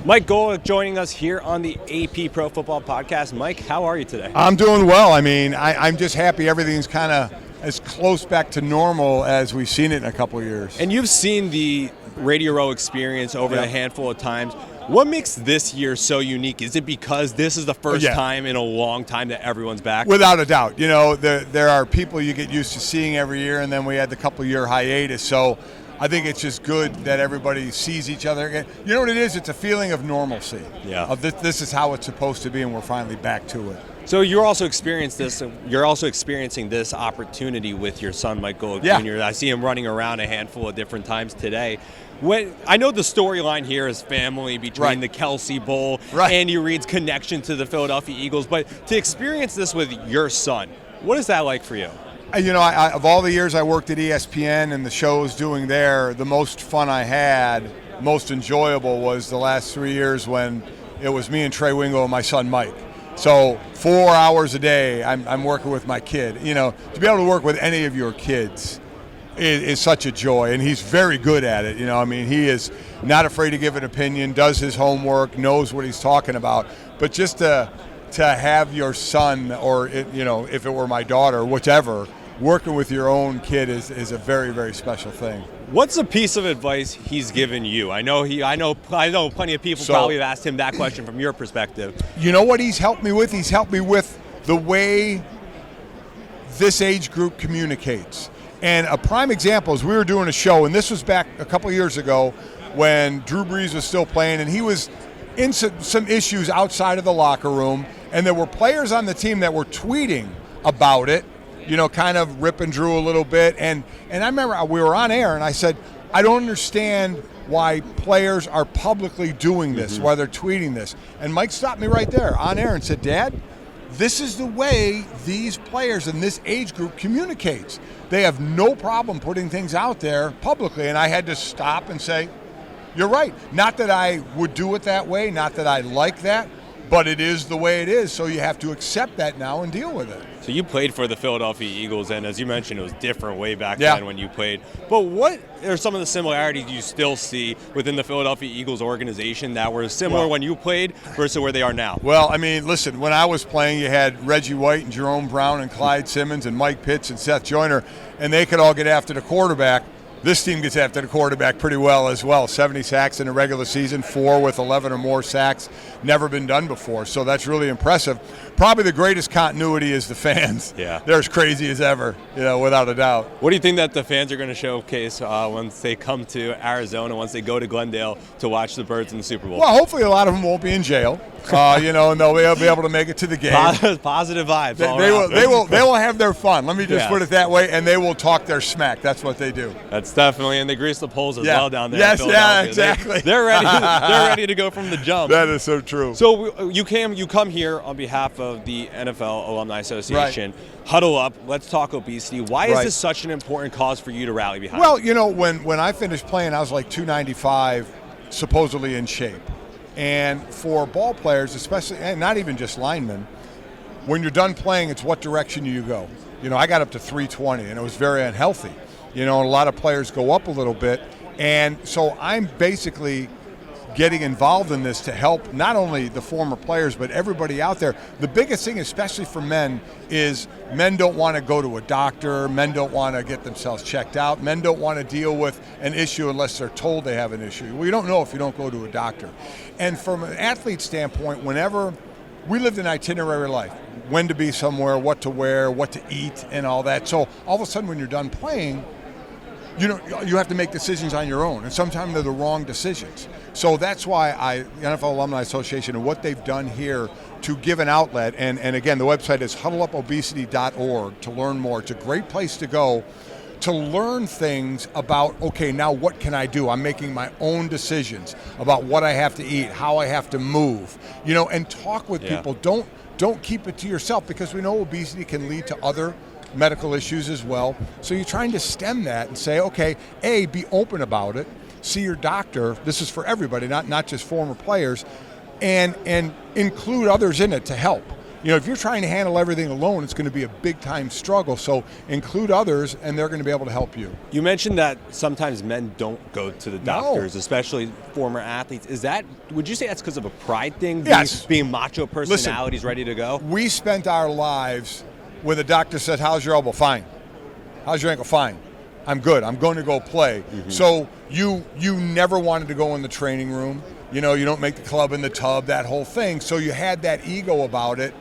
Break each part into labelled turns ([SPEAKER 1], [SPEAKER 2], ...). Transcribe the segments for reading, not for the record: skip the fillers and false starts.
[SPEAKER 1] Mike Golic joining us here on the AP Pro Football Podcast. Mike, how are you today?
[SPEAKER 2] I'm doing well. I mean, I'm just happy everything's kind of as close back to normal as we've seen it in a couple of years.
[SPEAKER 1] And you've seen the Radio Row experience over a handful of times. What makes this year so unique? Is it because this is the first time in a long time that everyone's back?
[SPEAKER 2] Without a doubt. You know, there are people you get used to seeing every year, and then we had the couple-year hiatus. So I think it's just good that everybody sees each other again. You know what it is? It's a feeling of normalcy.
[SPEAKER 1] Yeah.
[SPEAKER 2] Of this is how it's supposed to be, and we're finally back to it.
[SPEAKER 1] So you're also experiencing this opportunity with your son, Mike Golic Jr. I see him running around a handful of different times today. I know the storyline here is family between the Kelsey Bowl, Andy Reid's connection to the Philadelphia Eagles, but to experience this with your son, what is that like for you?
[SPEAKER 2] You know, of all the years I worked at ESPN and the shows doing there, the most fun I had, most enjoyable was the last 3 years when it was me and Trey Wingo and my son Mike. So 4 hours a day I'm working with my kid. You know, to be able to work with any of your kids is such a joy, and he's very good at it. You know, I mean, he is not afraid to give an opinion, does his homework, knows what he's talking about. But just to have your son, or if it were my daughter, whichever, working with your own kid is a very, very special thing.
[SPEAKER 1] What's a piece of advice he's given you? I know plenty of people probably have asked him that question from your perspective.
[SPEAKER 2] You know what he's helped me with? He's helped me with the way this age group communicates. And a prime example is we were doing a show, and this was back a couple years ago when Drew Brees was still playing, and he was in some issues outside of the locker room, and there were players on the team that were tweeting about it, you know, kind of ripping Drew a little bit. And I remember we were on air, and I said, I don't understand why players are publicly doing this, why they're tweeting this. And Mike stopped me right there on air and said, Dad, this is the way these players in this age group communicates. They have no problem putting things out there publicly. And I had to stop and say, you're right. Not that I would do it that way, not that I like that, but it is the way it is. So you have to accept that now and deal with it.
[SPEAKER 1] So you played for the Philadelphia Eagles, and as you mentioned, it was different way back then when you played. But what are some of the similarities you still see within the Philadelphia Eagles organization that were similar when you played versus where they are now?
[SPEAKER 2] Well, I mean, listen, when I was playing, you had Reggie White and Jerome Brown and Clyde Simmons and Mike Pitts and Seth Joyner, and they could all get after the quarterback. This team gets after the quarterback pretty well as well. 70 sacks in the regular season, 4 with 11 or more sacks. Never been done before, so that's really impressive. Probably the greatest continuity is the fans.
[SPEAKER 1] Yeah.
[SPEAKER 2] They're as crazy as ever, you know, without a doubt.
[SPEAKER 1] What do you think that the fans are going to showcase once they come to Arizona, once they go to Glendale to watch the Birds in the Super Bowl?
[SPEAKER 2] Well, hopefully a lot of them won't be in jail, you know, and they'll be able to make it to the game.
[SPEAKER 1] Positive vibes.
[SPEAKER 2] They will have their fun. Let me just put it that way, and they will talk their smack. That's what they do.
[SPEAKER 1] That's definitely, and they grease the poles as well down there.
[SPEAKER 2] Yes, yeah, exactly.
[SPEAKER 1] They're ready. They're ready to go from the jump.
[SPEAKER 2] That is so true.
[SPEAKER 1] So you come here on behalf of the NFL Alumni Association. Huddle Up. Let's talk obesity. Why is this such an important cause for you to rally behind?
[SPEAKER 2] Well, you know, when I finished playing, I was like 295, supposedly in shape. And for ball players, especially, and not even just linemen, when you're done playing, it's what direction you go. You know, I got up to 320, and it was very unhealthy. You know, and a lot of players go up a little bit. And so I'm basically getting involved in this to help not only the former players, but everybody out there. The biggest thing, especially for men, is men don't want to go to a doctor. Men don't want to get themselves checked out. Men don't want to deal with an issue unless they're told they have an issue. Well, you don't know if you don't go to a doctor. And from an athlete standpoint, whenever we lived an itinerary life, when to be somewhere, what to wear, what to eat, and all that. So all of a sudden when you're done playing, you have to make decisions on your own, and sometimes they're the wrong decisions. So that's why the NFL Alumni Association and what they've done here to give an outlet, and again, the website is huddleupobesity.org to learn more. It's a great place to go to learn things about, okay, now what can I do? I'm making my own decisions about what I have to eat, how I have to move, you know, and talk with people. Don't keep it to yourself, because we know obesity can lead to other medical issues as well. So you're trying to stem that and say, okay, A, be open about it, see your doctor. This is for everybody, not just former players, and include others in it to help. if you're trying to handle everything alone, it's going to be a big-time struggle. So include others, and they're going to be able to help you.
[SPEAKER 1] You mentioned that sometimes men don't go to the doctors, especially former athletes. Would you say that's because of a pride thing?
[SPEAKER 2] Yes.
[SPEAKER 1] Being macho personalities ready to go?
[SPEAKER 2] We spent our lives where the doctor said, how's your elbow? Fine. How's your ankle? Fine. I'm good. I'm going to go play. Mm-hmm. So you never wanted to go in the training room. You don't make the club in the tub, that whole thing. So you had that ego about it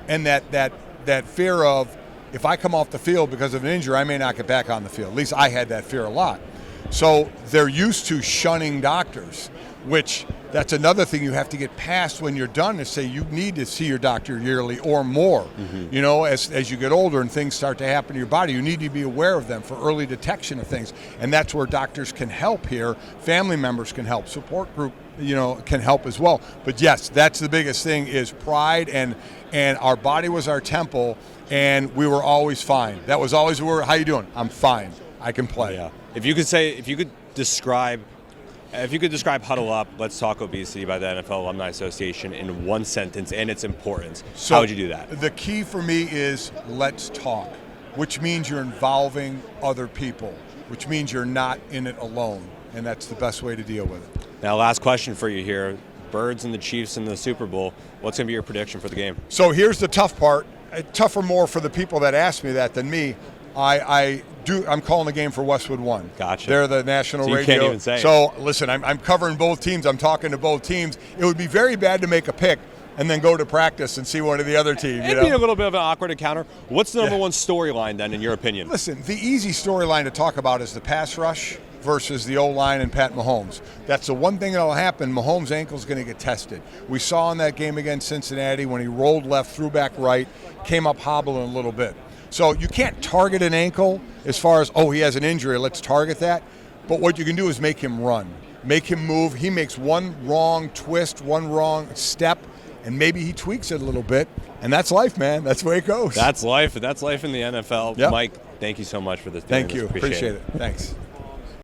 [SPEAKER 2] and that fear of, if I come off the field because of an injury, I may not get back on the field. At least I had that fear a lot. So they're used to shunning doctors, which that's another thing you have to get past when you're done, is say you need to see your doctor yearly or more. Mm-hmm. As you get older and things start to happen to your body, you need to be aware of them for early detection of things. And that's where doctors can help here. Family members can help. Support group, can help as well. But yes, that's the biggest thing, is pride, and our body was our temple, and we were always fine. That was always the word. How you doing? I'm fine. I can play.
[SPEAKER 1] Yeah. If you could describe Huddle Up, Let's Talk Obesity by the NFL Alumni Association in one sentence and its importance, how would you do that?
[SPEAKER 2] The key for me is let's talk, which means you're involving other people, which means you're not in it alone, and that's the best way to deal with it.
[SPEAKER 1] Now, last question for you here. Birds and the Chiefs in the Super Bowl. What's going to be your prediction for the game?
[SPEAKER 2] So here's the tough part. Tougher more for the people that ask me that than me. I'm calling the game for Westwood One.
[SPEAKER 1] Gotcha.
[SPEAKER 2] They're the national radio.
[SPEAKER 1] You can't even say
[SPEAKER 2] So listen, I'm covering both teams. I'm talking to both teams. It would be very bad to make a pick and then go to practice and see one of the other teams.
[SPEAKER 1] It'd be a little bit of an awkward encounter. What's the number one storyline then, in your opinion?
[SPEAKER 2] Listen, the easy storyline to talk about is the pass rush versus the O-line and Pat Mahomes. That's the one thing that will happen. Mahomes' ankle's going to get tested. We saw in that game against Cincinnati when he rolled left, threw back right, came up hobbling a little bit. So you can't target an ankle as far as, he has an injury, let's target that. But what you can do is make him run, make him move. He makes one wrong twist, one wrong step, and maybe he tweaks it a little bit. And that's life, man. That's the way it goes.
[SPEAKER 1] That's life. That's life in the NFL. Yep. Mike, thank you so much for this.
[SPEAKER 2] Thank you. Appreciate it. Thanks.